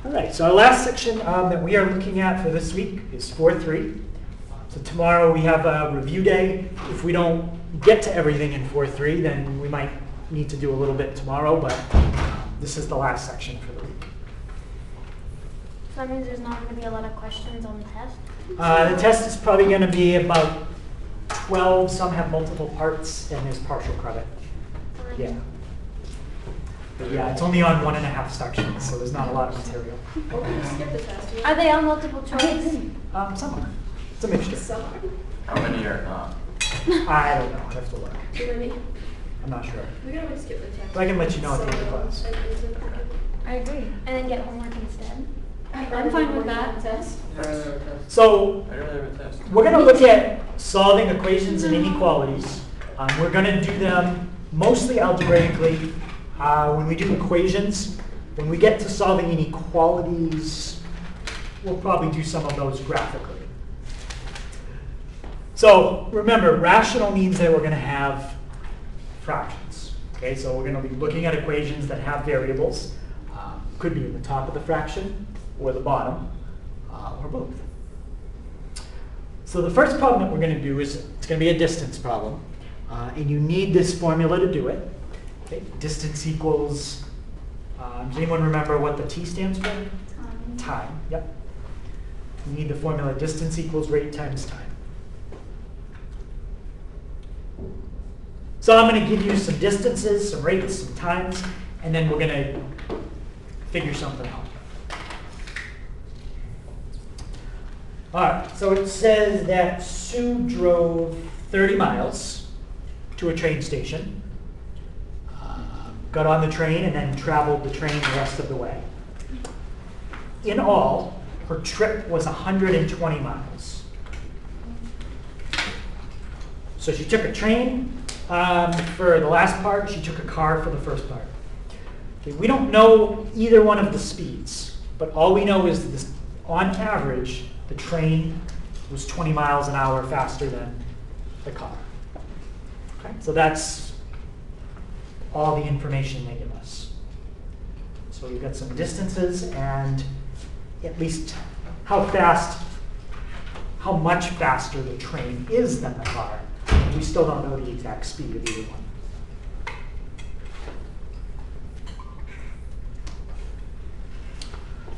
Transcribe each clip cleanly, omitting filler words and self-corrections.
All right, so our last section that we are looking at for this week is 4.3. So tomorrow we have a review day. If we don't get to everything in 4.3, then we might need to do a little bit tomorrow, but this is the last section for the week. So that means there's not going to be a lot of questions on the test? The test is probably going to be about 12. Some have multiple parts, and there's partial credit. Yeah. But yeah, it's only on 1.5 sections, so there's not a lot of material. Skip the test. Are they all multiple choice? Some are. It's a mixture. Some are. How many are not? I don't know. I have to look. Too many. I'm not sure. We can always skip the test. But I can let you know at the end of class. I agree. And then get homework instead. I'm fine with that. Test. So I'd rather have a test. we're going to look at solving equations and inequalities. We're going to do them mostly algebraically. When we do equations, when we get to solving inequalities, we'll probably do some of those graphically. So remember, rational means that we're going to have fractions. Okay, so we're going to be looking at equations that have variables. Could be in the top of the fraction or the bottom, or both. So the first problem that we're going to do is it's going to be a distance problem, and you need this formula to do it. Okay, distance equals, does anyone remember what the T stands for? Time, yep. You need the formula distance equals rate times time. So I'm going to give you some distances, some rates, some times, and then we're going to figure something out. All right, so it says that Sue drove 30 miles to a train station. Got on the train and then traveled the train the rest of the way. In all, her trip was 120 miles. So she took a train for the last part, she took a car for the first part. Okay, we don't know either one of the speeds, but all we know is that on average, the train was 20 miles an hour faster than the car. Okay, so that's all the information they give us. So we've got some distances and at least how much faster the train is than the car. We still don't know the exact speed of either one.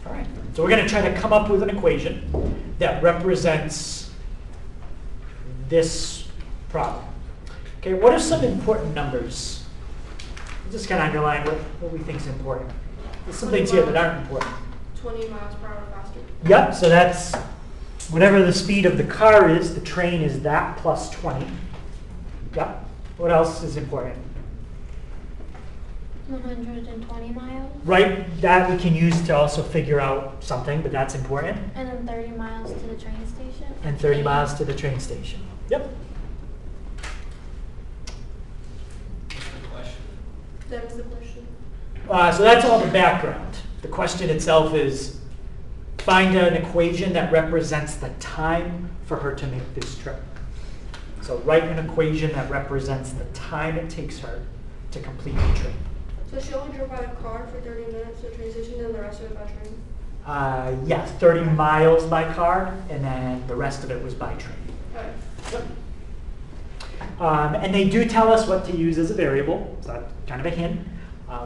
All right, so we're going to try to come up with an equation that represents this problem. Okay, what are some important numbers? Just kind of underline what we think is important. There's some things here that aren't important. 20 miles per hour faster. Yep, so that's whatever the speed of the car is, the train is that plus 20. Yep. What else is important? 120 miles. Right, that we can use to also figure out something, but that's important. And then 30 miles to the train station. And 30 miles to the train station. Yep. That was the question. So that's all the background. The question itself is find an equation that represents the time for her to make this trip. So write an equation that represents the time it takes her to complete the trip. So she only drove by the car for 30 minutes to the train station and the rest of it by train? Yes, 30 miles by car, and then the rest of it was by train. Okay. Yep. And they do tell us what to use as a variable, so that's kind of a hint.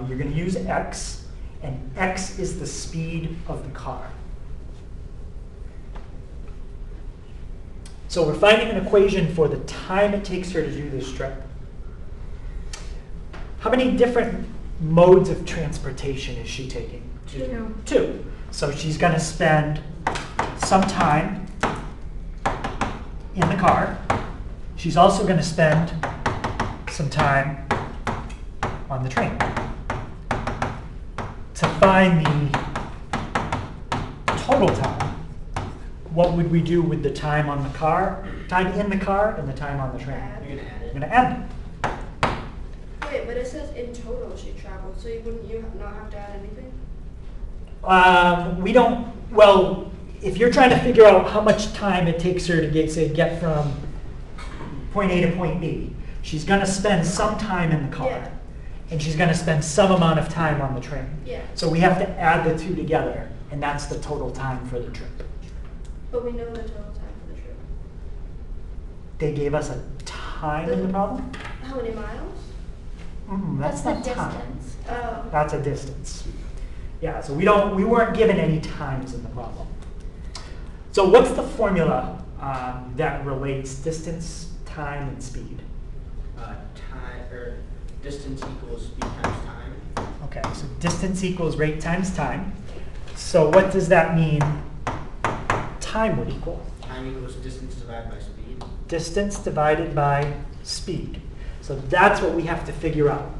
You're going to use x, and x is the speed of the car. So we're finding an equation for the time it takes her to do this trip. How many different modes of transportation is she taking? 2. 2. So she's going to spend some time in the car. She's also going to spend some time on the train. To find the total time, what would we do with the time on the car, time in the car, and the time on the train? Add. We're going to add them. Wait, but it says in total she traveled, so wouldn't you not have to add anything? We don't, well, if you're trying to figure out how much time it takes her to get from point A to point B, she's going to spend some time in the car. Yeah. And she's going to spend some amount of time on the train. Yeah. So we have to add the two together and that's the total time for the trip. But we know the total time for the trip. They gave us a time in the problem? How many miles? That's the not time. distance. Oh. That's a distance. Yeah, so we weren't given any times in the problem. So what's the formula that relates distance, time, and speed? Time or distance equals speed times time. Okay, so distance equals rate times time. So what does that mean time would equal? Time equals distance divided by speed. Distance divided by speed. So that's what we have to figure out.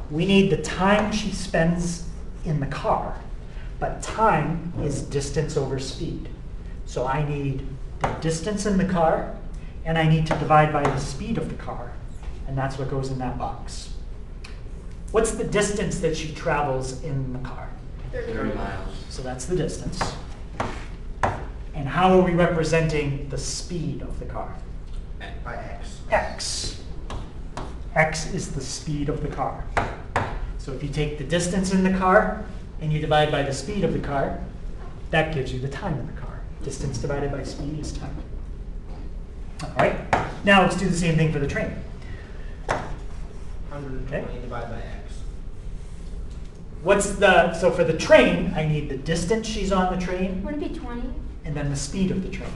We need the time she spends in the car, but time is distance over speed. So I need the distance in the car, and I need to divide by the speed of the car, and that's what goes in that box. What's the distance that she travels in the car? 30 30 miles. So that's the distance. And how are we representing the speed of the car? By x. X. X is the speed of the car. So if you take the distance in the car and you divide by the speed of the car, that gives you the time in the car. Distance divided by speed is time. All right, now let's do the same thing for the train. 120 Okay. divided by x. So for the train, I need the distance she's on the train Would it be 20? and then the speed of the train.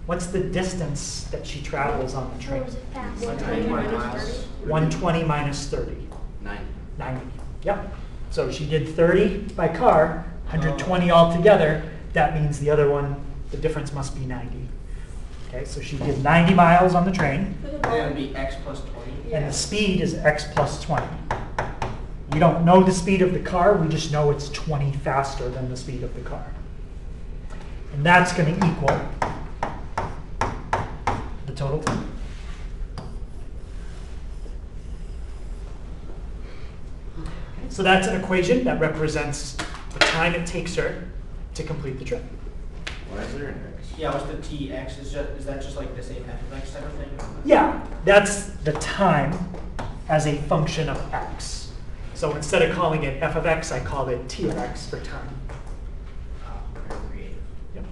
What's the distance that she travels on the Or train? was it fast? 120 minus miles. 30. 120 minus 30. 90. 90. Yep. So she did 30 by car, 120 altogether. That means the other one, the difference must be 90. Okay, so she did 90 miles on the train, For the Then it would ball. be x plus 20. and Yeah. the speed is x plus 20. We don't know the speed of the car, we just know it's 20 faster than the speed of the car. And that's going to equal the total time. So that's an equation that represents the time it takes her to complete the trip. Why is there an X? Yeah, what's the tx? Is that just like the same f of x type of thing? Yeah, that's the time as a function of x. So instead of calling it f of x, I called it t of x for time. Very creative. Yep.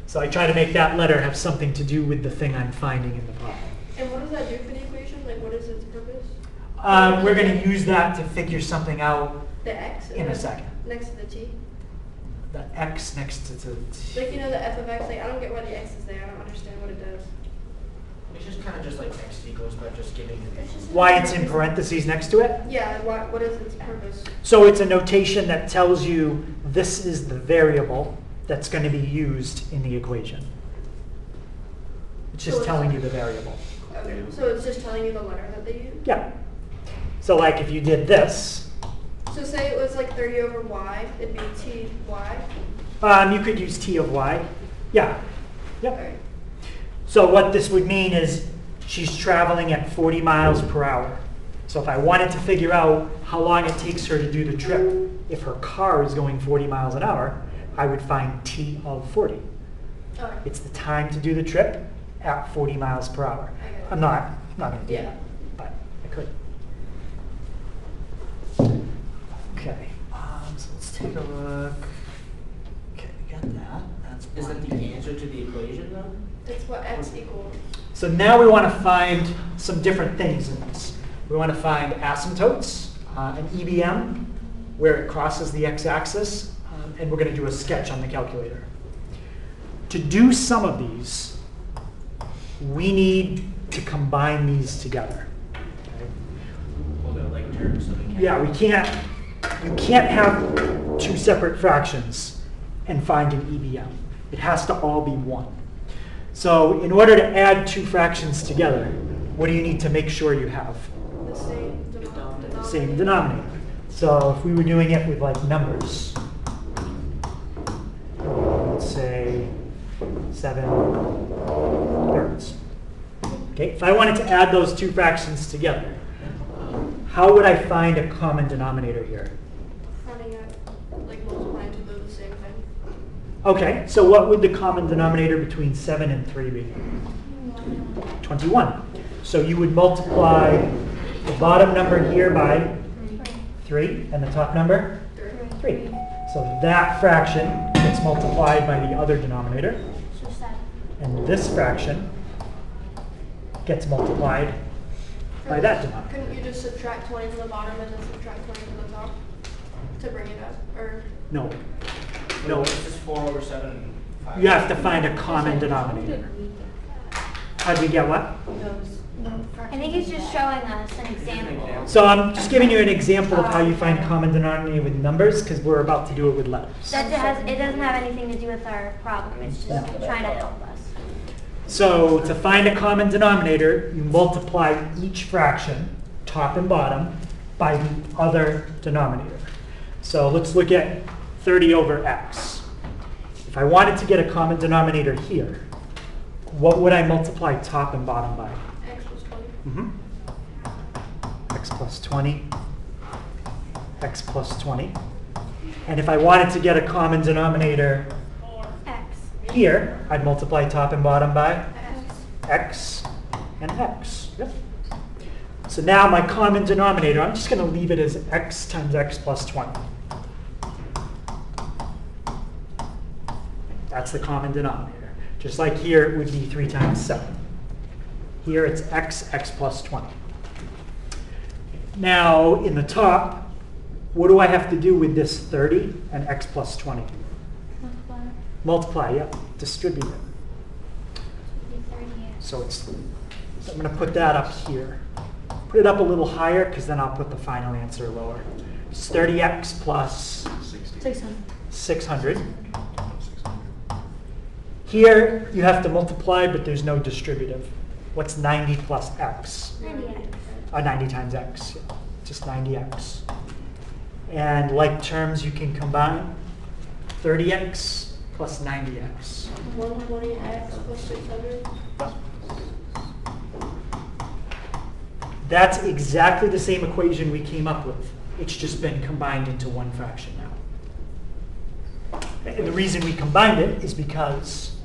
So I try to make that letter have something to do with the thing I'm finding in the problem. And what does that do for the equation? Like, what is its purpose? We're going to use that to figure something out The x? in a second. Next to the t? The x next to the t. Like, you know, the f of x, like, I don't get why the x is there. I don't understand what it does. It's just kind of just like x equals, but just giving it. It's just- Why it's in parentheses next to it? Yeah, what is its purpose? So it's a notation that tells you this is the variable that's going to be used in the equation. It's just So telling you the variable. Okay, so it's just telling you the letter that they use? Yeah. So like if you did this, So say it was like 30 over y, it'd be t y. you could use t of y. Yeah. Yep. Alright. So what this would mean is she's traveling at 40 miles per hour. So if I wanted to figure out how long it takes her to do the trip, if her car is going 40 miles an hour, I would find t of 40. Alright. It's the time to do the trip at 40 miles per hour. I get it. I'm not going to do Yeah. that, but I could. Okay, so let's take a look. Okay, we got that. That's Is that one. the answer to the equation though? That's what x equals. So now we want to find some different things in this. We want to find asymptotes, an EBM, where it crosses the x-axis, and we're going to do a sketch on the calculator. To do some of these, we need to combine these together. Okay? Hold it like terms so we can. Yeah, you can't have two separate fractions and find an EBM. It has to all be one. So in order to add two fractions together, what do you need to make sure you have? The same denominator. Same denominator. So if we were doing it with like numbers, let's say 7/3. Okay, if I wanted to add those two fractions together, how would I find a common denominator here? Running out, like multiplying to do the same thing. Okay, so what would the common denominator between 7 and 3 be? 21. So you would multiply the bottom number here by 3 and the top number? 3. So that fraction gets multiplied by the other denominator, So 7. and this fraction gets multiplied by that denominator. Couldn't you just subtract 20 from the bottom and then subtract 20 from the top to bring it up? Or No. No, it's just 4 over 7 and 5. You have to find a common denominator. How do we get what? I think he's just showing us an example. So I'm just giving you an example of how you find common denominator with numbers, because we're about to do it with letters. It doesn't have anything to do with our problem. It's just trying to help us. So to find a common denominator, you multiply each fraction, top and bottom, by the other denominator. So let's look at 30 over x. If I wanted to get a common denominator here, what would I multiply top and bottom by? x plus 20. X plus 20, x plus 20. And if I wanted to get a common denominator X. here, I'd multiply top and bottom by X. x and x. Yep. So now my common denominator, I'm just going to leave it as x times x plus 20. That's the common denominator. Just like here, it would be 3 times 7. Here it's x plus 20. Now, in the top, what do I have to do with this 30 and x plus 20? Multiply. Multiply, yeah, distribute it. Be 30x. So I'm going to put that up here. Put it up a little higher, because then I'll put the final answer lower. It's 30x plus 600. Here, you have to multiply, but there's no distributive. What's 90 plus x? 90x. 90 times x, yeah, just 90x. And like terms, you can combine 30x plus 90x. 120x plus 600. That's exactly the same equation we came up with. It's just been combined into one fraction now. And the reason we combined it is because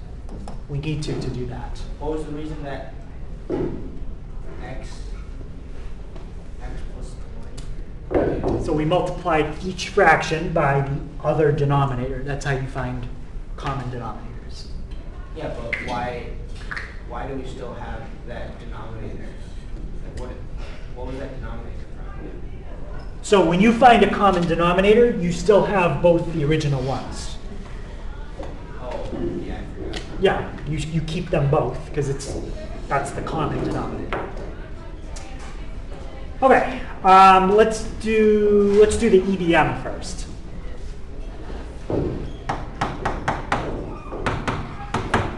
we need to do that. What was the reason that x plus 20? So we multiplied each fraction by the other denominator. That's how you find common denominators. Yeah, but why do we still have that denominator? Like what was that denominator from? So when you find a common denominator, you still have both the original ones. Oh, yeah, I forgot. Yeah, you keep them both because that's the common denominator. Okay, let's do the EBM first.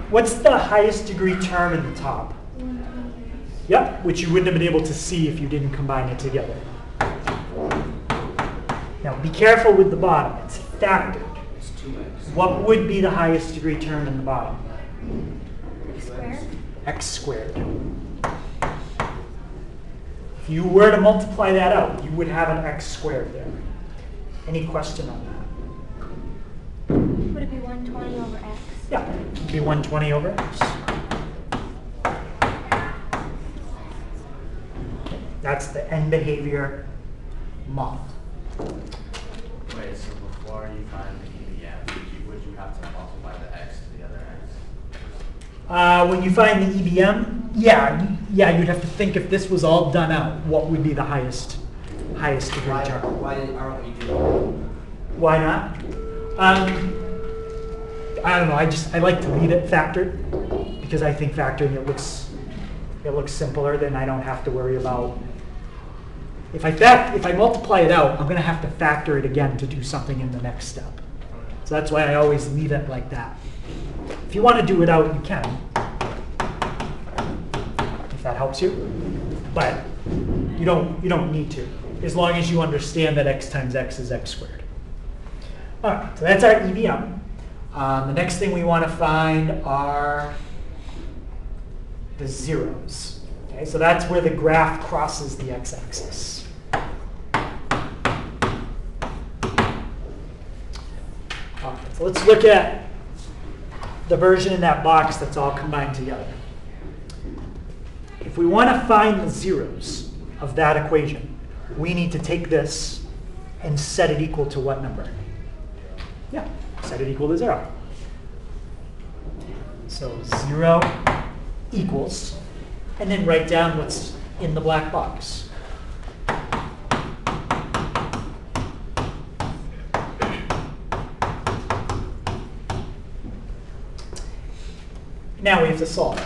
What's the highest degree term in the top? Yep, which you wouldn't have been able to see if you didn't combine it together. Now be careful with the bottom, it's factored. It's 2x. What would be the highest degree term in the bottom? X squared. X squared. If you were to multiply that out, you would have an x squared there. Any question on that? Would it be 120 over x? Yeah, it'd be 120 over x. That's the end behavior model. Wait, so before you find the EBM, would you have to multiply the x to the other x? When you find the EBM, yeah, you'd have to think if this was all done out, what would be the highest degree term? Why aren't we doing Why not? I don't know. I like to leave it factored because I think factoring it looks simpler. Then I don't have to worry about if I multiply it out, I'm going to have to factor it again to do something in the next step. So that's why I always leave it like that. If you want to do it out, you can. If that helps you, but you don't need to, as long as you understand that x times x is x squared. All right, so that's our EBM. The next thing we want to find are the zeros. Okay, so that's where the graph crosses the x-axis. All right, so let's look at the version in that box that's all combined together. If we want to find the zeros of that equation, we need to take this and set it equal to what number? Yeah, set it equal to 0. So 0 equals, and then write down what's in the black box. Now we have to solve.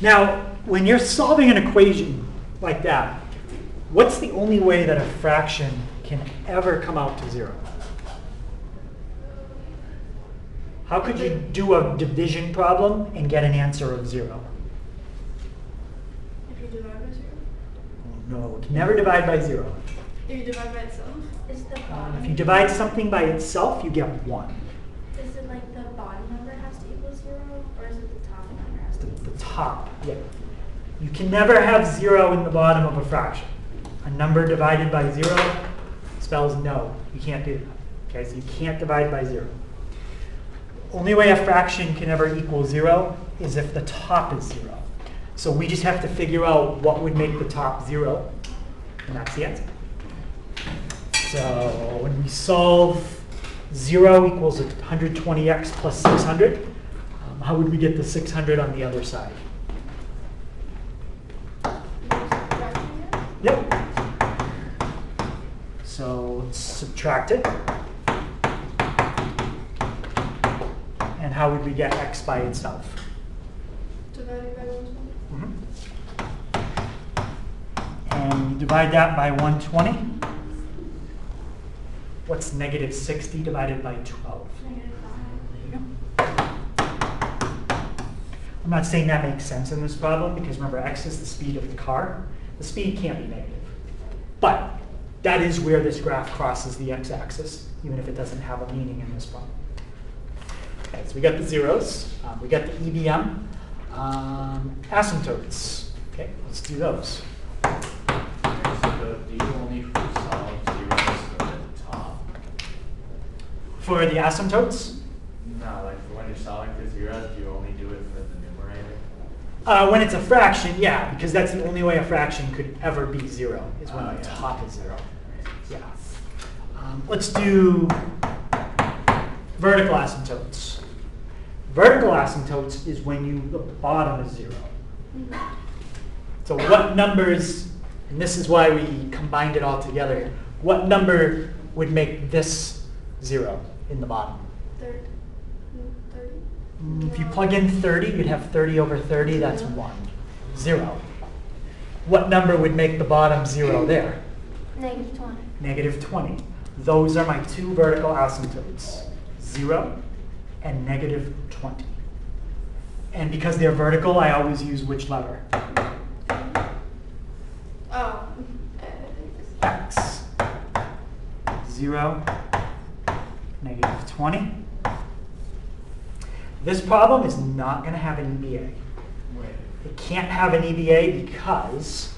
Now, when you're solving an equation like that, what's the only way that a fraction can ever come out to 0? How could you do a division problem and get an answer of 0? If you divide by 0? No, it can never divide by 0. If you divide by itself? Is the bottom? If you divide something by itself, you get 1. Is it like the bottom number has to equal 0, or is it the top number has to equal? The top, yeah. You can never have 0 in the bottom of a fraction. A number divided by 0 spells no. You can't do that. Okay, so you can't divide by 0. Only way a fraction can ever equal 0 is if the top is 0. So we just have to figure out what would make the top 0, and that's the answer. So when we solve 0 equals 120x plus 600, how would we get the 600 on the other side? Yep. So let's subtract it. And how would we get x by itself? Divided by 120? And you divide that by 120. What's negative 60 divided by 12? Negative 5. There you go. I'm not saying that makes sense in this problem because remember x is the speed of the car. The speed can't be negative. But that is where this graph crosses the x-axis, even if it doesn't have a meaning in this problem. Okay, so we got the zeros. We got the EBM. Asymptotes. Okay, let's do those. So do you only solve zeros at the top? For the asymptotes, No, like for when you're solving for zeros, do you only do it for the numerator? when it's a fraction, yeah, because that's the only way a fraction could ever be 0, is when Oh, the yeah. top is 0. Yeah. Let's do vertical asymptotes. Vertical asymptotes is when the bottom is 0. So what numbers, and this is why we combined it all together, what number would make this 0 in the bottom? 30? If you plug in 30, you'd have 30 over 30, that's 1. 0. What number would make the bottom 0 there? Negative 20. Negative 20. Those are my two vertical asymptotes, 0 and negative 20. And because they're vertical, I always use which letter? Oh. X. 0, negative 20. This problem is not going to have an EBA. Wait. It can't have an EBA because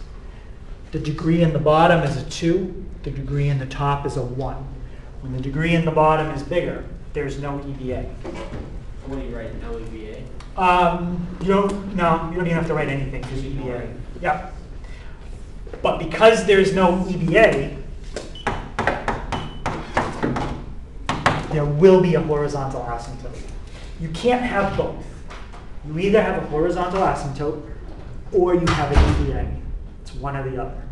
the degree in the bottom is a 2, the degree in the top is a 1. When the degree in the bottom is bigger, there's no EBA. What do you write, no EVA? You don't even have to write anything for Just ignore EBA. it. Yeah. But because there's no EBA, there will be a horizontal asymptote. You can't have both. You either have a horizontal asymptote or you have an EBA. It's one or the other.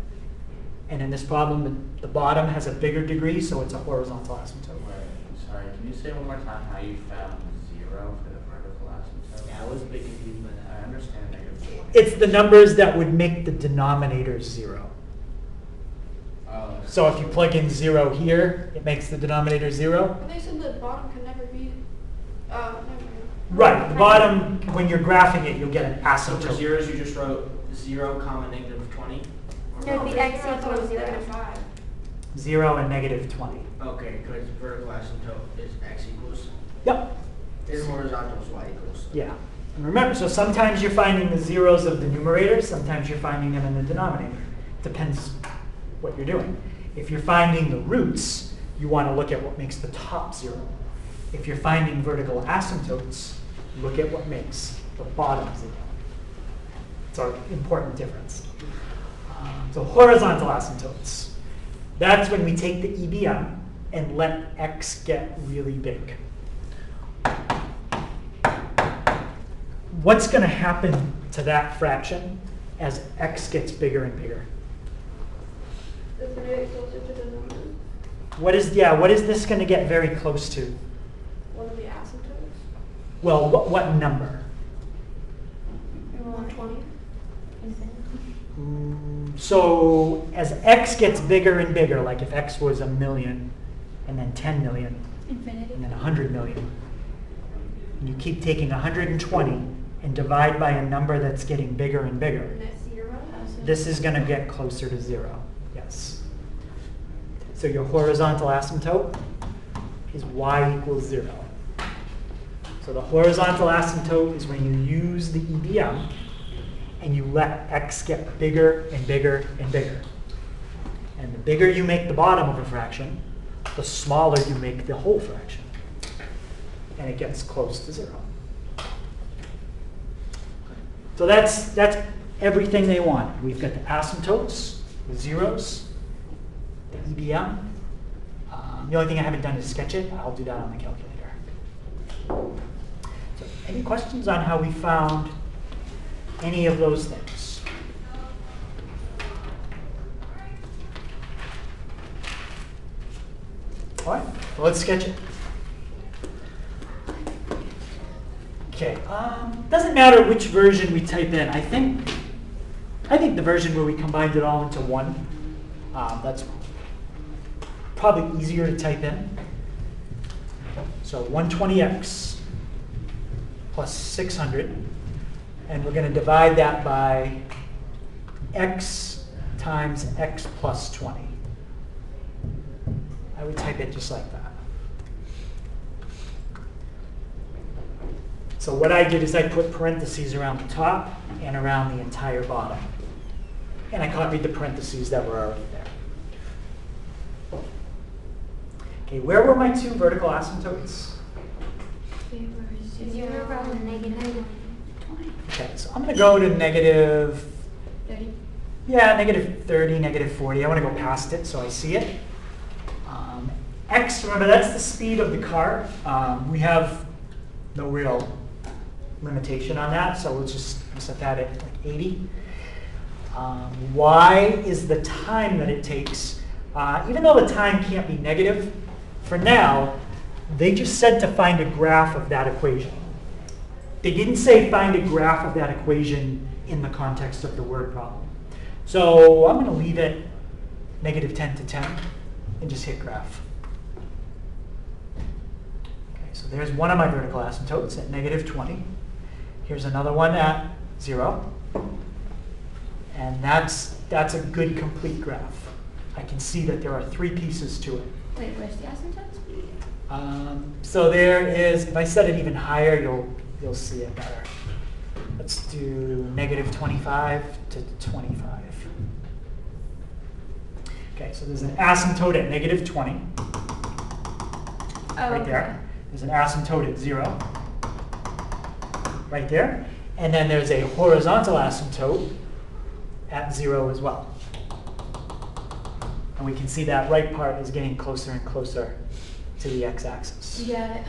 And in this problem, the bottom has a bigger degree, so it's a horizontal asymptote. Wait, sorry, can you say one more time how you found 0 for the vertical asymptote? Yeah, I was a bit confused by I that. understand negative 20. It's the numbers that would make the denominator 0. Oh, So if you plug in 0 here, it makes the denominator 0. But they said the bottom can never be. Never mind. Right, the bottom, when you're graphing it, you'll get an So for asymptote. zeros, you just wrote 0 comma negative 20? No, it'd be No, x I thought it was equals 0. negative 5. 0 and negative 20. Okay, because vertical asymptote is x equals, Yep, and horizontal is y equals. yeah. And remember, so sometimes you're finding the zeros of the numerator, sometimes you're finding them in the denominator. Depends what you're doing. If you're finding the roots, you want to look at what makes the top 0. If you're finding vertical asymptotes, look at what makes the bottom 0. It's an important difference. So horizontal asymptotes. That's when we take the EBM and let x get really big. What's going to happen to that fraction as x gets bigger and bigger? It's going to get closer to the number. What is this going to get very close to? One of the asymptotes. Well, what number? 120. So as x gets bigger and bigger, like if x was 1,000,000 and then 10 million Infinity. and then 100 million, and you keep taking 120 and divide by a number that's getting bigger and bigger, And that's 0. this is going to get closer to 0. Yes. So your horizontal asymptote is y equals 0. So the horizontal asymptote is when you use the EBM and you let x get bigger and bigger and bigger. And the bigger you make the bottom of a fraction, the smaller you make the whole fraction. And it gets close to 0. So that's everything they want. We've got the asymptotes, the zeros, the EBM. The only thing I haven't done is sketch it. I'll do that on the calculator. So any questions on how we found any of those things? All right, well, let's sketch it. Okay, doesn't matter which version we type in. I think the version where we combined it all into one, that's probably easier to type in. So 120x plus 600, and we're going to divide that by x times x plus 20. I would type it just like that. So what I did is I put parentheses around the top and around the entire bottom. And I copied the parentheses that were already there. Okay, where were my two vertical asymptotes? 0 and negative 20. Okay, so I'm going to go to negative, 30. yeah, negative 30, negative 40. I want to go past it so I see it. X, remember, that's the speed of the car. We have no real limitation on that, so we'll just set that at like 80. Y is the time that it takes. Even though the time can't be negative, for now, they just said to find a graph of that equation. They didn't say find a graph of that equation in the context of the word problem. So I'm going to leave it negative 10 to 10 and just hit graph. Okay, so there's one of my vertical asymptotes at negative 20. Here's another one at 0. And that's a good complete graph. I can see that there are 3 pieces to it. Wait, where's the asymptotes? So there is, if I set it even higher, you'll see it better. Let's do negative 25 to 25. Okay, so there's an asymptote at negative 20. Right there. There's an asymptote at 0. Right there. And then there's a horizontal asymptote at 0 as well. And we can see that right part is getting closer and closer to the x-axis. You got it.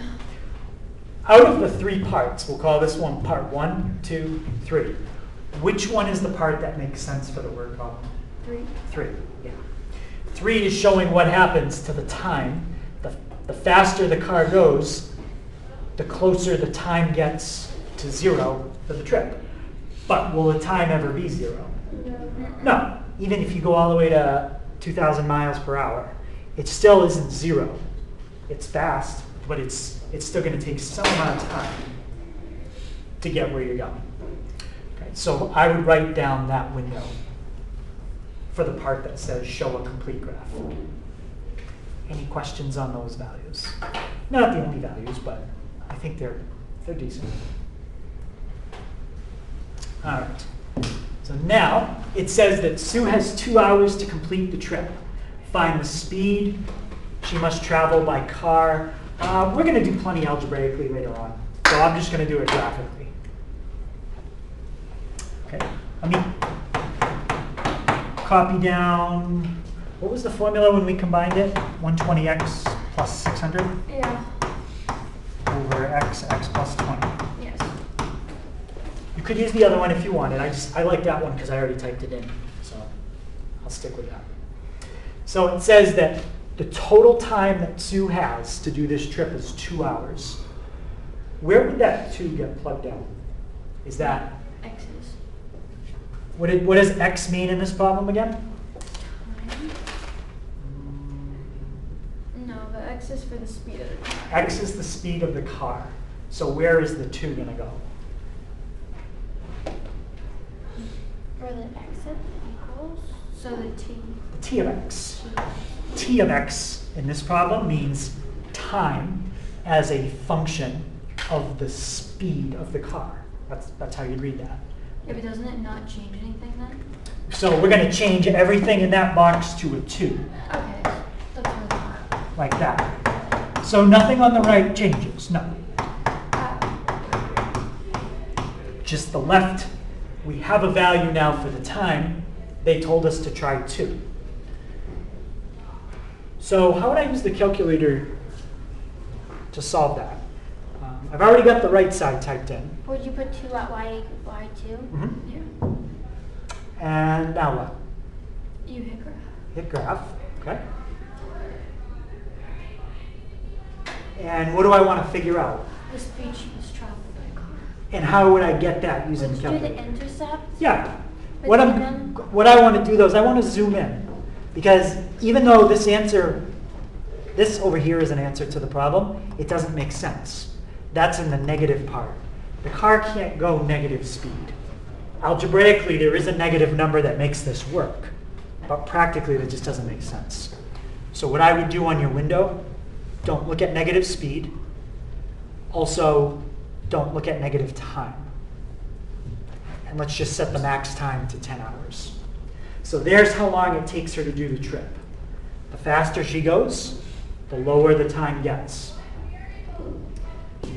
Out of the 3 parts, we'll call this one part 1, 2, 3. Which one is the part that makes sense for the word problem? 3. 3, yeah. 3 is showing what happens to the time. The faster the car goes, the closer the time gets to 0 for the trip. But will the time ever be 0? No. Even if you go all the way to 2,000 miles per hour, it still isn't 0. It's fast, but it's still going to take some amount of time to get where you're going. Okay, so I would write down that window for the part that says show a complete graph. Any questions on those values? Not the only values, but I think they're decent. All right. So now it says that Sue has 2 hours to complete the trip. Find the speed she must travel by car. We're going to do plenty algebraically later on, so I'm just going to do it graphically. Okay, let me copy down What was the formula when we combined it? 120x plus 600 Yeah. over x plus 20. Yes. You could use the other one if you wanted. I like that one because I already typed it in, so I'll stick with that. So it says that the total time that Sue has to do this trip is 2 hours. Where would that 2 get plugged in? Is that, X's. what does x mean in this problem again? Time. No, the X is for the speed of the car. X is the speed of the car. So where is the 2 going to go? Or the exit equals, so the T. The t of x. T of x in this problem means time as a function of the speed of the car. That's how you'd read that. Yeah, but doesn't it not change anything then? So we're going to change everything in that box to a 2, Okay, that's really hard. like that. So nothing on the right changes, no. Just the left, we have a value now for the time. They told us to try 2. So how would I use the calculator to solve that? I've already got the right side typed in. Would you put 2 at y2? Mhm. Yeah. And now what? You hit graph. Hit graph, okay. And what do I want to figure out? The speed she was traveled by car. And how would I get that using Would the you do the calculator? intercept? Yeah. Between them? What I want to do though is I want to zoom in. Because even though this over here is an answer to the problem, it doesn't make sense. That's in the negative part. The car can't go negative speed. Algebraically, there is a negative number that makes this work. But practically, that just doesn't make sense. So what I would do on your window, don't look at negative speed. Also, don't look at negative time. And let's just set the max time to 10 hours. So there's how long it takes her to do the trip. The faster she goes, the lower the time gets.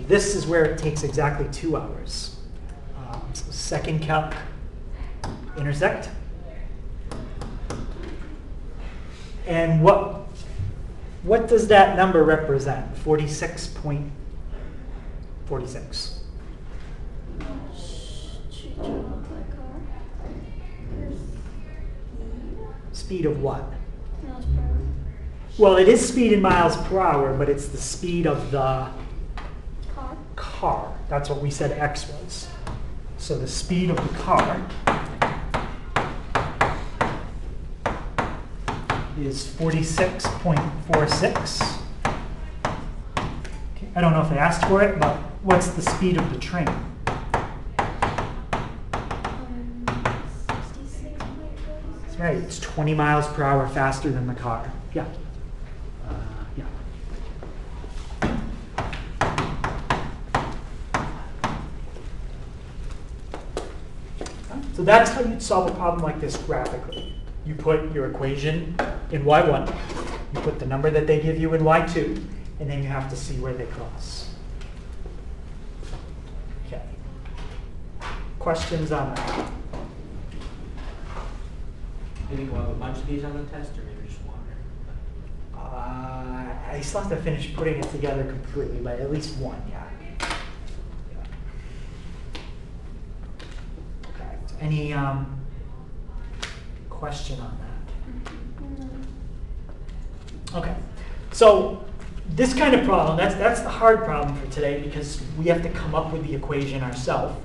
This is where it takes exactly 2 hours. So second calc, intersect. And what does that number represent? 46.46. She traveled by car. Speed of what? Miles per hour. Well, it is speed in miles per hour, but it's the speed of the Car. car. That's what we said x was. So the speed of the car is 46.46. Okay, I don't know if they asked for it, but what's the speed of the train? 66. That's right, it's 20 miles per hour faster than the car. Yeah. Yeah. So that's how you'd solve a problem like this graphically. You put your equation in y1, you put the number that they give you in y2, and then you have to see where they cross. Okay. Questions on that? Do you think we'll have a bunch of these on the test, or maybe just one? I still have to finish putting it together completely, but at least one, yeah. Okay. Any question on that? Okay. So this kind of problem, that's the hard problem for today because we have to come up with the equation ourselves,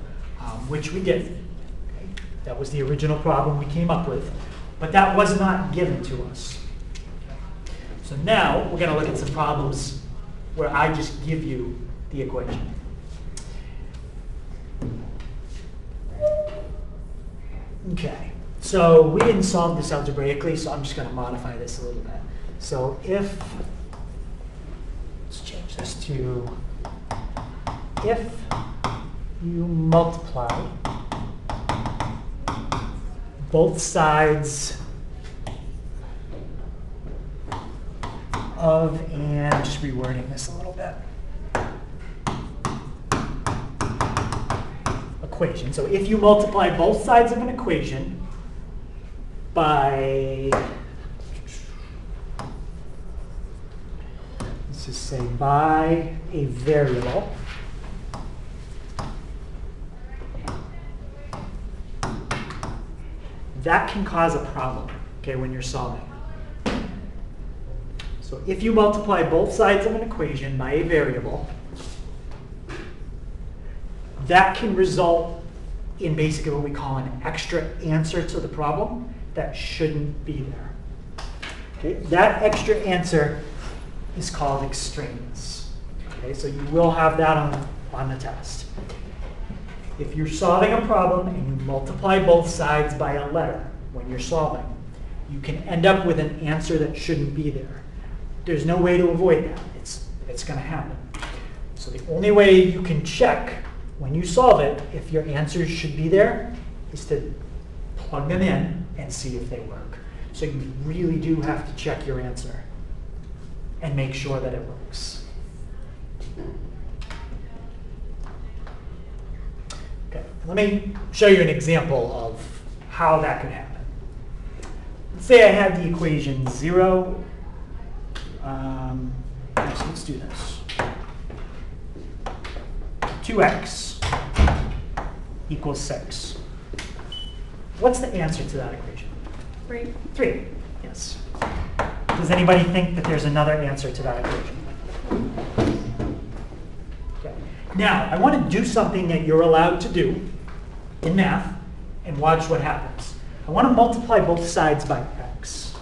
which we did. Okay? That was the original problem we came up with, but that was not given to us. So now we're going to look at some problems where I just give you the equation. Okay, so we didn't solve this algebraically, so I'm just going to modify this a little bit. So if, let's change this to, if you multiply both sides of, and I'm just rewording this a little bit, equation. So if you multiply both sides of an equation by to say by a variable, that can cause a problem, okay, when you're solving. So if you multiply both sides of an equation by a variable, that can result in basically what we call an extra answer to the problem that shouldn't be there. Okay? That extra answer is called extraneous. Okay? So you will have that on the test. If you're solving a problem and you multiply both sides by a letter when you're solving, you can end up with an answer that shouldn't be there. There's no way to avoid that. It's going to happen. So the only way you can check when you solve it if your answers should be there is to plug them in and see if they work. So you really do have to check your answer and make sure that it works. Okay, let me show you an example of how that could happen. Let's say I have the equation 0. Let's do this. 2x equals 6. What's the answer to that equation? 3. 3, yes. Does anybody think that there's another answer to that equation? Okay. Now, I want to do something that you're allowed to do in math and watch what happens. I want to multiply both sides by x.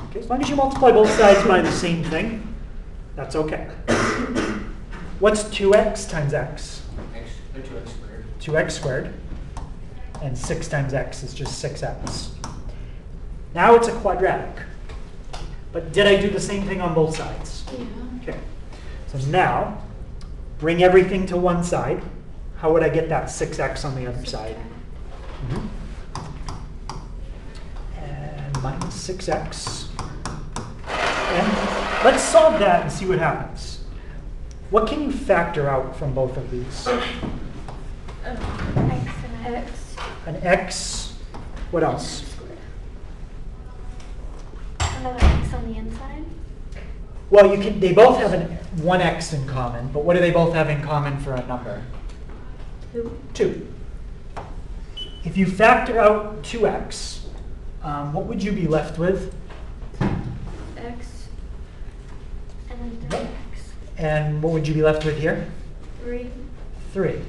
Okay, as long as you multiply both sides by the same thing, that's okay. What's 2x times x? 2x squared. 2x squared. And 6 times x is just 6x. Now it's a quadratic. But did I do the same thing on both sides? Yeah. Okay. So now, bring everything to one side. How would I get that 6x on the other side? And minus 6x. And let's solve that and see what happens. What can you factor out from both of these? X and X. An x. What else? Another X on the inside. Well, you can. They both have one x in common, but what do they both have in common for a number? 2. 2. If you factor out 2x, what would you be left with? X. And then 3x. And what would you be left with here? 3. 3.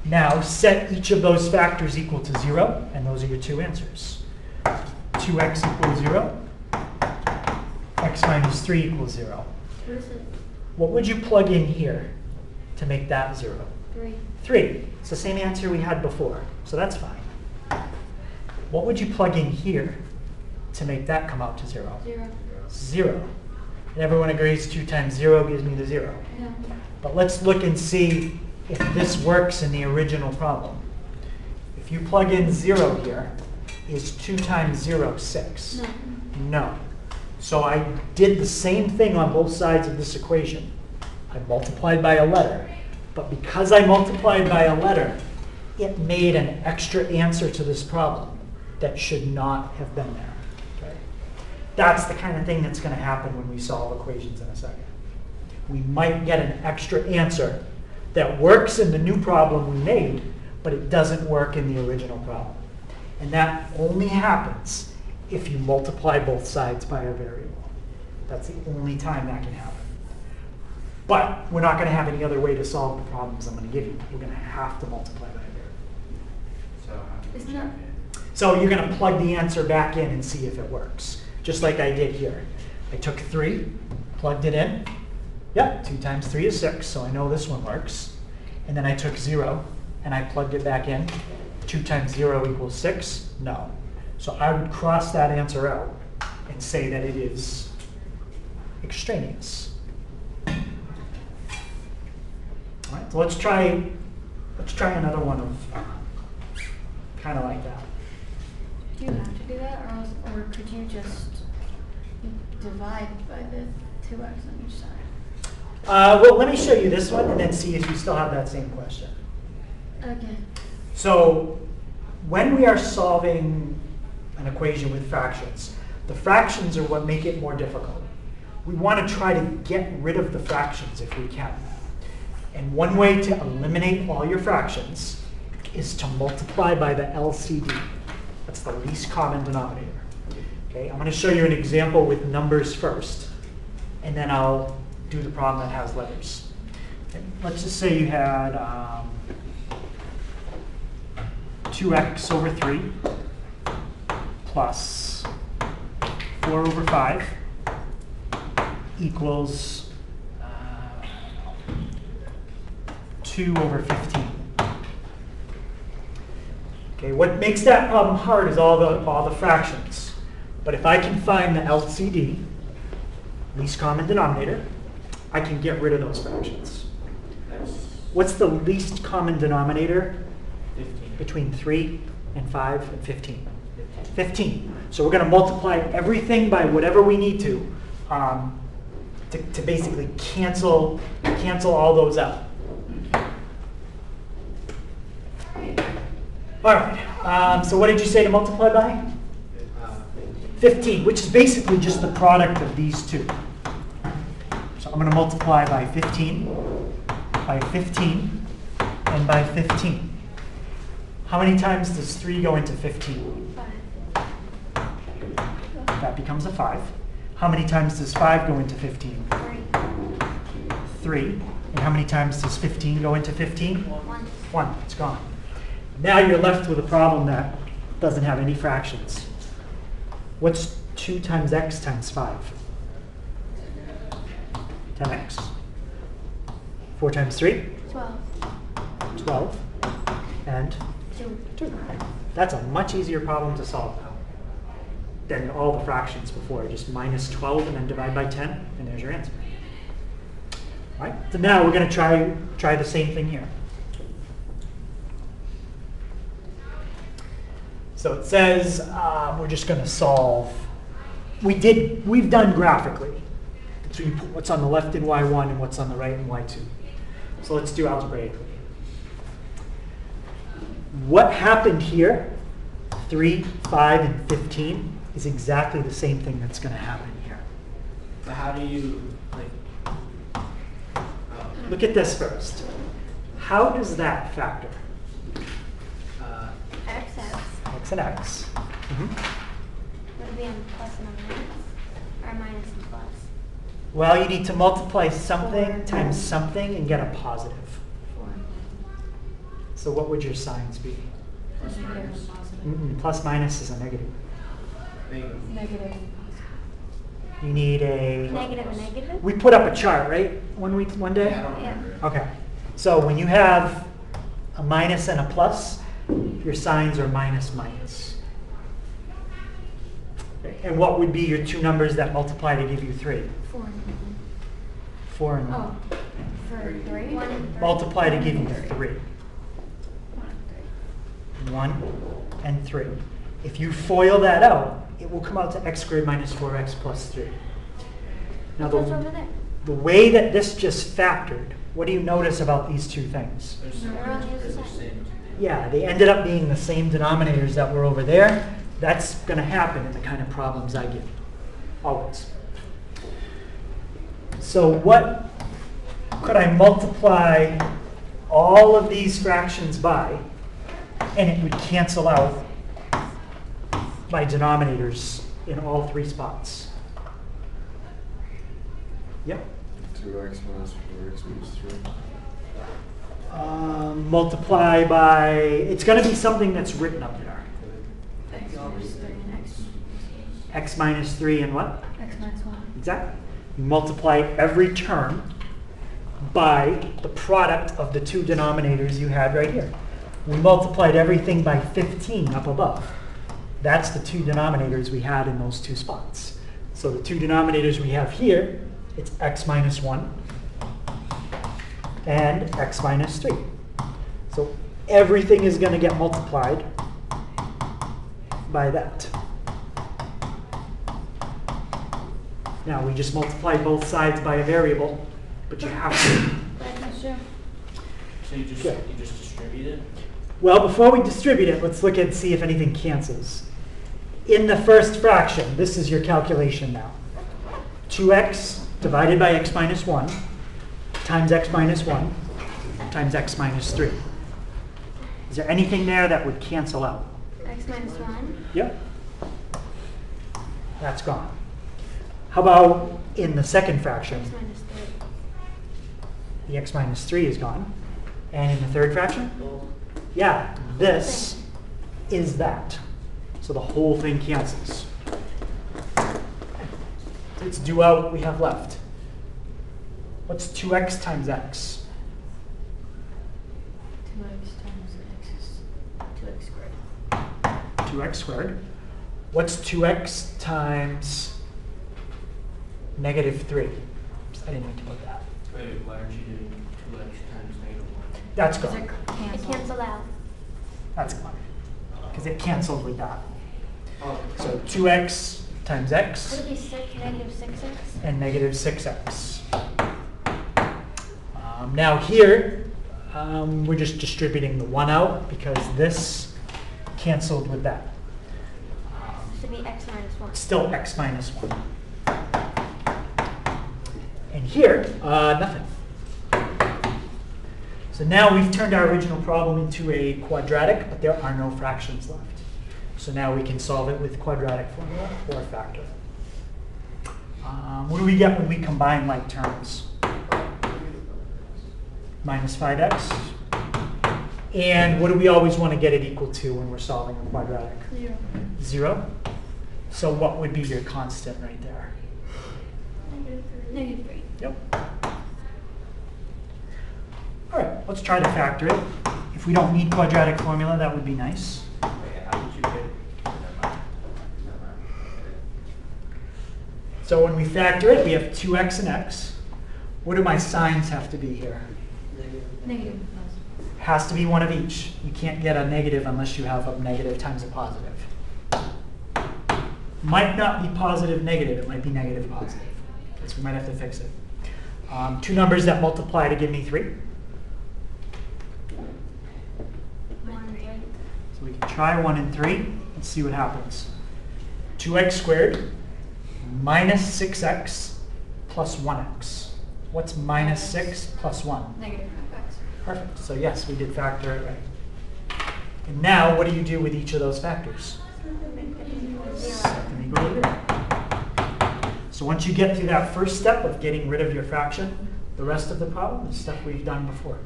Now set each of those factors equal to 0, and those are your two answers. 2x equals 0. X minus 3 equals 0. What is it? What would you plug in here to make that 0? 3. 3. It's the same answer we had before, so that's fine. What would you plug in here to make that come out to 0? 0. 0. And everyone agrees 2 times 0 gives me the 0. Yeah. But let's look and see if this works in the original problem. If you plug in 0 here, is 2 times 0 6? No. No. So I did the same thing on both sides of this equation. I multiplied by a letter. But because I multiplied by a letter, it made an extra answer to this problem that should not have been there. Okay? That's the kind of thing that's going to happen when we solve equations in a second. We might get an extra answer that works in the new problem we made, but it doesn't work in the original problem. And that only happens if you multiply both sides by a variable. That's the only time that can happen. But we're not going to have any other way to solve the problems I'm going to give you. We're going to have to multiply by a variable. So how do you Isn't check that- it? So you're going to plug the answer back in and see if it works, just like I did here. I took 3, plugged it in. Yep, 2 times 3 is 6, so I know this one works. And then I took 0, and I plugged it back in. 2 times 0 equals 6? No. So I would cross that answer out and say that it is extraneous. All right, so let's try another one of kind of like that. Do you have to do that, or could you just divide by the 2x on each side? Well, let me show you this one and then see if you still have that same question. Okay. So when we are solving an equation with fractions, The fractions are what make it more difficult. We want to try to get rid of the fractions if we can. And one way to eliminate all your fractions is to multiply by the LCD. That's the least common denominator. Okay, I'm going to show you an example with numbers first, and then I'll do the problem that has letters. Okay, let's just say you had 2x over 3 plus 4 over 5 equals 2 over 15. Okay, what makes that problem hard is all the fractions. But if I can find the LCD, least common denominator, I can get rid of those fractions. What's the least common denominator 15. between 3 and 5 and 15? 15. So we're going to multiply everything by whatever we need to basically cancel all those out. All right. So what did you say to multiply by? 15, which is basically just the product of these two. So I'm going to multiply by 15, and by 15. How many times does 3 go into 15? 5. That becomes a 5. How many times does 5 go into 15? 3. And how many times does 15 go into 15? 1. It's gone. Now you're left with a problem that doesn't have any fractions. What's 2 times x times 5? 10x. 4 times 3? 12. 12. And 2. That's a much easier problem to solve now than all the fractions before. Just minus 12 and then divide by 10, and there's your answer. All right? So now we're going to try the same thing here. So it says we're just going to solve. We've done graphically. So you put what's on the left in y1 and what's on the right in y2. So let's do algebraically. What happened here, 3, 5, and 15, is exactly the same thing that's going to happen here. So how do you, Look at this first. How does that factor? X and x. Would it be on plus and on minus? Or minus and plus? Well, you need to multiply something times something and get a positive. 4. So what would your signs be? Plus minus. Plus minus is a negative. Negative and positive. You need a... Negative and negative? We put up a chart, right? One day? Yeah, I don't Yeah. remember. Okay. So when you have a minus and a plus, your signs are minus, minus. Okay. And what would be your two numbers that multiply to give you 3? 4 and 4 and Oh, for 3? 1 and 3. multiply to give you 3. 1 and 3. If you FOIL that out, it will come out to x squared minus 4x plus 3. Now What's over there? the way that this just factored, what do you notice about these two things? They're on the other side. Yeah, they ended up being the same denominators that were over there. That's going to happen in the kind of problems I give. Always. So what could I multiply all of these fractions by, and it would cancel out my denominators in all 3 spots? Yep. 2x minus 4x minus 3. Multiply by, it's going to be something that's written up there. X minus 3 and x. X minus 3 and what? X minus 1. Exactly. You multiply every term by the product of the 2 denominators you had right here. We multiplied everything by 15 up above. That's the 2 denominators we had in those 2 spots. So the 2 denominators we have here, it's x minus 1 and x minus 3. So everything is going to get multiplied by that. Now we just multiply both sides by a variable, but you have to. That's true. So you just distribute it? Well, before we distribute it, let's look and see if anything cancels. in the first fraction, this is your calculation now. 2x divided by x minus 1 times x minus 1 times x minus 3. Is there anything there that would cancel out? X minus 1. Yep. That's gone. How about in the second fraction? X minus 3. The x minus 3 is gone. And in the third fraction? Yeah, this is that. So the whole thing cancels. Let's do out what we have left. What's 2x times x? 2x times x is 2x squared. 2x squared. What's 2x times negative 3? Oops, I didn't mean to put that. Wait, why aren't you doing 2x times -1? That's Does gone. it It cancel out. That's gone. Because it canceled with that. Oh, So 2x times Would x it be negative 6x? and negative 6x. Now here, we're just distributing the 1 out because this canceled with that. Should be x minus 1. Still x minus 1. And here, nothing. So now we've turned our original problem into a quadratic, but there are no fractions left. So now we can solve it with quadratic formula or factor. What do we get when we combine like terms? Minus 5x. And what do we always want to get it equal to when we're solving a quadratic? 0. 0. So what would be your constant right there? Negative 3. Yep. All right, let's try to factor it. If we don't need quadratic formula, that would be nice. wait, how did you get? Never mind. So when we factor it, we have 2x and x. What do my signs have to be here? Negative. Has to be one of each. You can't get a negative unless you have a negative times a positive. Might not be positive negative, it might be negative positive. So we might have to fix it. Two numbers that multiply to give me 3. 1 and 3. So we can try 1 and 3 and see what happens. 2x squared minus 6x plus 1x. What's minus 6 plus 1? Negative 5x. Perfect. So yes, we did factor it right. And now what do you do with each of those factors? Set them equal to 0. So once you get through that first step of getting rid of your fraction, the rest of the problem is stuff we've done before.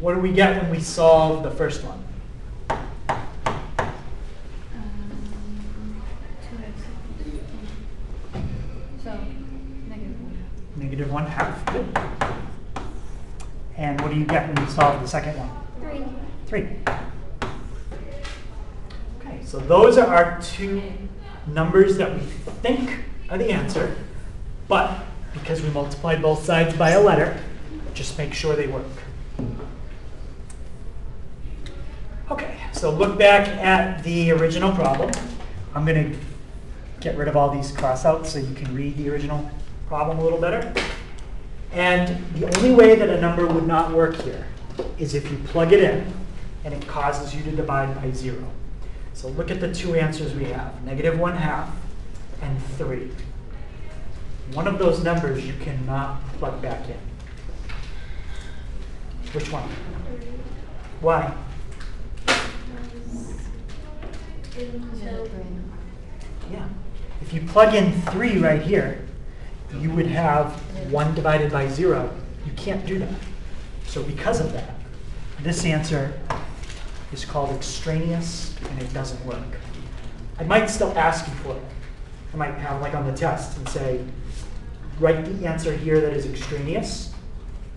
What do we get when we solve the first one? 2x. So, negative 1. Negative 1/2. Good. And what do you get when you solve the second one? 3. 3. Okay, so those are our two numbers that we think are the answer, but because we multiplied both sides by a letter, just make sure they work. Okay, so look back at the original problem. I'm going to get rid of all these crossouts so you can read the original problem a little better. And the only way that a number would not work here is if you plug it in and it causes you to divide by 0. So look at the two answers we have, negative 1/2 and 3. One of those numbers you cannot plug back in. Which one? Why? Yeah. If you plug in 3 right here, you would have 1 divided by 0. You can't do that. So because of that, this answer is called extraneous and it doesn't work. I might still ask you for it. I might have like on the test and say, write the answer here that is extraneous,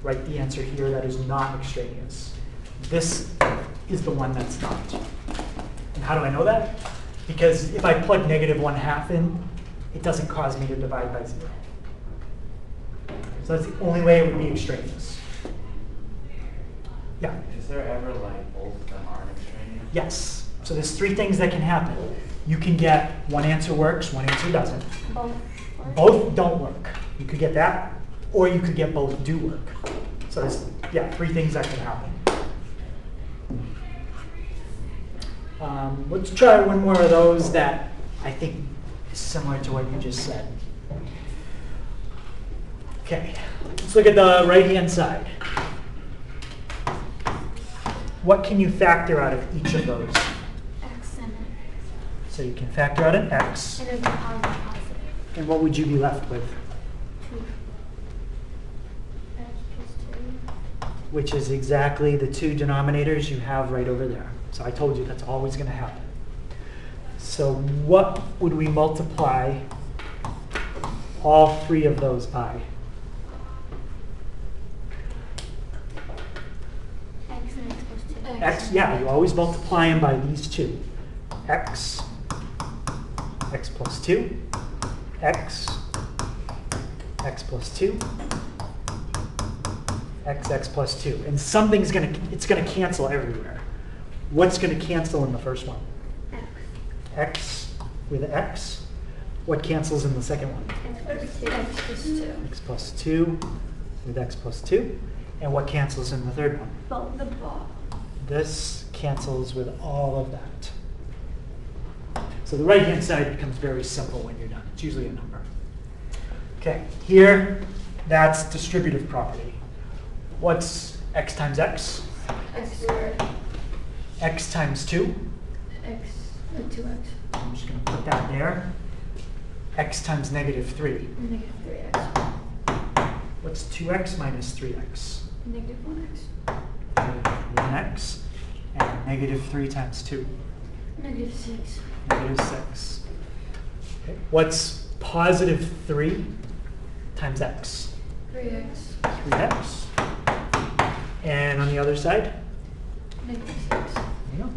write the answer here that is not extraneous. This is the one that's not. And how do I know that? Because if I plug negative 1/2 in, it doesn't cause me to divide by 0. So that's the only way it would be extraneous. Yeah. Is there ever like both of them aren't extraneous? Yes. So there's 3 things that can happen. You can get one answer works, one answer doesn't. Both. Both don't work. You could get that, or you could get both do work. So there's, 3 things that can happen. Let's try one more of those that I think is similar to what you just said. Okay, let's look at the right-hand side. What can you factor out of each of those? X and So you can factor out an x, it is a positive. and what would you be left with? 2. X plus 2. Which is exactly the two denominators you have right over there. So I told you that's always going to happen. So what would we multiply all three of those by? X and X plus 2. X, yeah, you always multiply them by these two. X, X plus 2, X, X plus 2, X plus 2. And something's it's gonna cancel everywhere. What's gonna cancel in the first one? X. X with X. What cancels in the second one? X plus 2. X plus 2 with X plus 2. And what cancels in the third one? Both the ball. This cancels with all of that. So the right-hand side becomes very simple when you're done. It's usually a number. Okay, here, that's distributive property. What's x times x? X squared. X times 2. X. 2x. I'm just going to put that there. X times negative 3. Negative 3x. What's 2x minus 3x? Negative 1x. Negative 1x. And negative 3 times 2. Negative 6. Negative 6. Okay. What's positive 3 times x? 3x. 3x. And on the other side? Negative 6. There you go.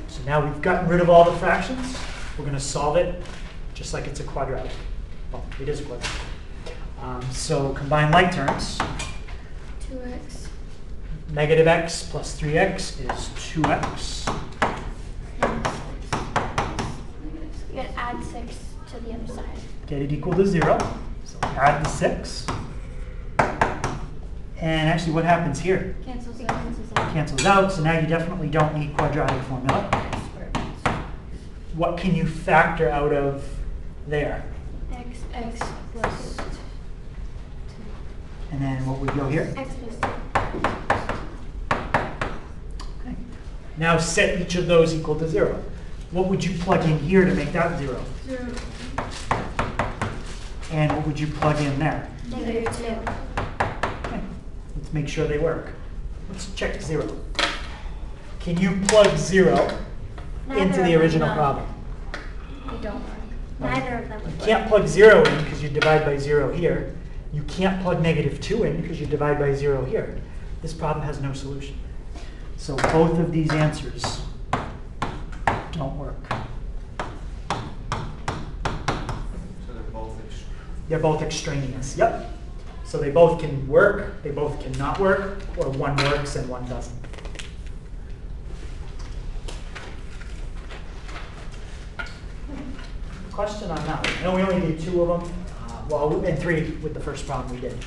So now we've gotten rid of all the fractions. We're going to solve it just like it's a quadratic. Well, it is a quadratic. So combine like terms. 2x. Negative x plus 3x is 2x. You gotta add 6 to the other side. Get it equal to 0. So add the 6. And actually what happens here? Cancels out. Cancels out, so now you definitely don't need quadratic formula. What can you factor out of there? X plus 2. And then what would go here? X plus 2. Okay. Now set each of those equal to 0. What would you plug in here to make that 0? 0. And what would you plug in there? Negative 2. Okay. Let's make sure they work. Let's check 0. Can you plug 0 into the original problem? They don't work. Neither of them You would can't plug 0 in because you divide by 0 here. You can't plug negative 2 in because you divide by 0 here. This problem has no solution. So both of these answers don't work. So they're both They're both extraneous. Yep. So they both can work, they both cannot work, or one works and one doesn't. Question on that one. I know we only did 2 of them. Well, and 3 with the first problem we did.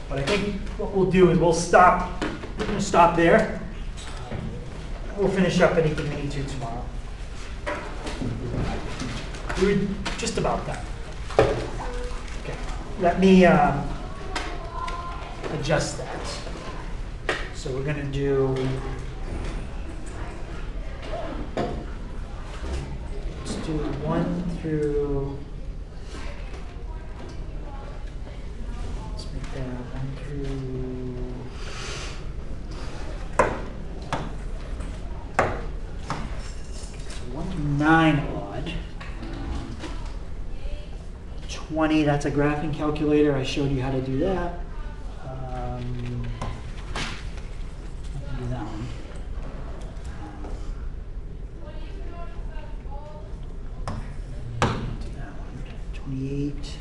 But I think what we'll do is we'll stop. We're going to stop there. We'll finish up anything we need to tomorrow. We're just about done. Okay. Let me adjust that. So we're going to do. Let's do 1 through. Let's make that 1 through. So 1 through 9 odd. 20, that's a graphing calculator. I showed you how to do that. I can do that one. Do that one. 28.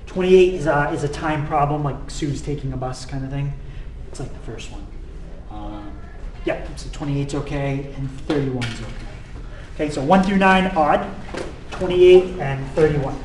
28 is a time problem, like Sue's taking a bus kind of thing. It's like the first one. Yeah, so 28's okay, and 31's okay. Okay, so 1 through 9 odd, 28 and 31.